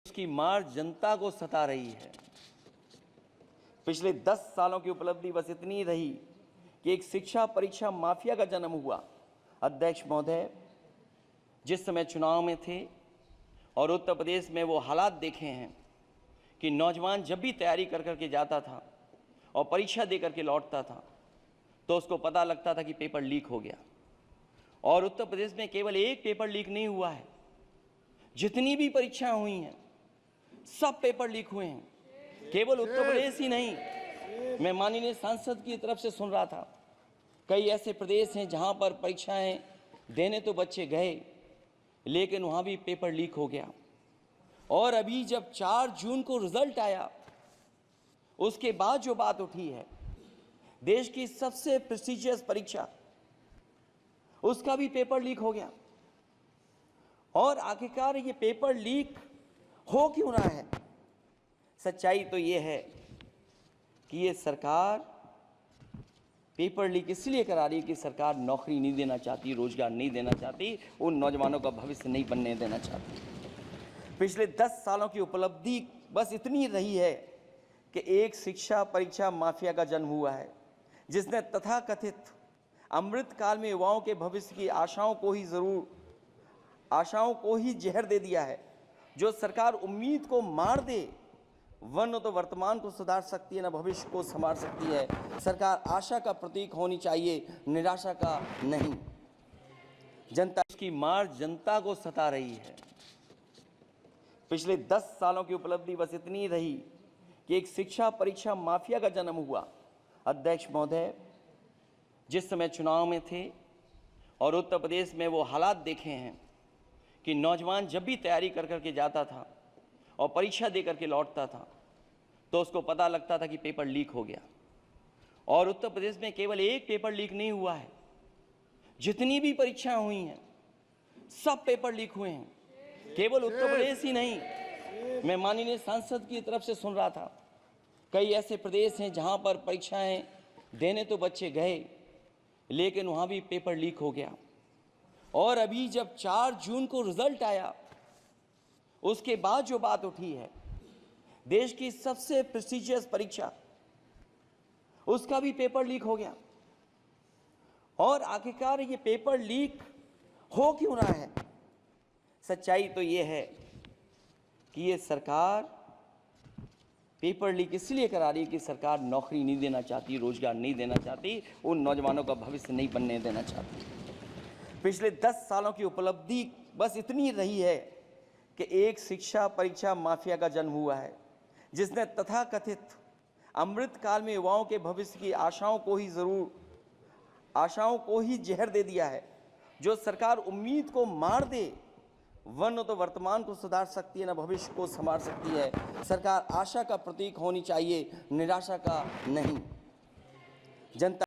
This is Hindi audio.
उसकी मार जनता को सता रही है। पिछले 10 सालों की उपलब्धि बस इतनी रही कि एक शिक्षा परीक्षा माफिया का जन्म हुआ। अध्यक्ष महोदय, जिस समय चुनाव में थे और उत्तर प्रदेश में वो हालात देखे हैं कि नौजवान जब भी तैयारी कर करके जाता था और परीक्षा दे करके लौटता था तो उसको पता लगता था कि पेपर लीक हो गया। और उत्तर प्रदेश में केवल एक पेपर लीक नहीं हुआ है, जितनी भी परीक्षाएं हुई हैं सब पेपर लीक हुए हैं। केवल उत्तर प्रदेश ही नहीं, मैं माननीय सांसद की तरफ से सुन रहा था, कई ऐसे प्रदेश हैं जहां पर परीक्षाएं देने तो बच्चे गए लेकिन वहां भी पेपर लीक हो गया। और अभी जब 4 जून को रिजल्ट आया उसके बाद जो बात उठी है, देश की सबसे प्रेस्टिजियस परीक्षा उसका भी पेपर लीक हो गया। और आखिरकार ये पेपर लीक हो क्यों रहा है? सच्चाई तो ये है कि ये सरकार पेपर लीक इसलिए करा रही है कि सरकार नौकरी नहीं देना चाहती, रोजगार नहीं देना चाहती, उन नौजवानों का भविष्य नहीं बनने देना चाहती। पिछले 10 सालों की उपलब्धि बस इतनी रही है कि एक शिक्षा परीक्षा माफिया का जन्म हुआ है, जिसने तथाकथित अमृत काल में युवाओं के भविष्य की आशाओं को ही जहर दे दिया है। जो सरकार उम्मीद को मार दे, वरना तो वर्तमान को सुधार सकती है, न भविष्य को संवार सकती है। सरकार आशा का प्रतीक होनी चाहिए, निराशा का नहीं। जनता की मार जनता को सता रही है। पिछले 10 सालों की उपलब्धि बस इतनी रही कि एक शिक्षा परीक्षा माफिया का जन्म हुआ। अध्यक्ष महोदय, जिस समय चुनाव में थे और उत्तर प्रदेश में वो हालात देखे हैं कि नौजवान जब भी तैयारी कर करके जाता था और परीक्षा दे करके लौटता था तो उसको पता लगता था कि पेपर लीक हो गया। और उत्तर प्रदेश में केवल एक पेपर लीक नहीं हुआ है, जितनी भी परीक्षाएं हुई हैं सब पेपर लीक हुए हैं। केवल उत्तर प्रदेश ही नहीं, मैं माननीय सांसद की तरफ से सुन रहा था, कई ऐसे प्रदेश हैं जहां पर परीक्षाएं देने तो बच्चे गए लेकिन वहां भी पेपर लीक हो गया। और अभी जब 4 जून को रिजल्ट आया उसके बाद जो बात उठी है, देश की सबसे प्रेस्टिजियस परीक्षा उसका भी पेपर लीक हो गया। और आखिरकार ये पेपर लीक हो क्यों रहा है? सच्चाई तो ये है कि ये सरकार पेपर लीक इसलिए करा रही है कि सरकार नौकरी नहीं देना चाहती, रोजगार नहीं देना चाहती, उन नौजवानों का भविष्य नहीं बनने देना चाहती। पिछले 10 सालों की उपलब्धि बस इतनी रही है कि एक शिक्षा परीक्षा माफिया का जन्म हुआ है, जिसने तथाकथित अमृत काल में युवाओं के भविष्य की आशाओं को ही जहर दे दिया है। जो सरकार उम्मीद को मार दे, वरना तो वर्तमान को सुधार सकती है, न भविष्य को संवार सकती है। सरकार आशा का प्रतीक होनी चाहिए, निराशा का नहीं। जनता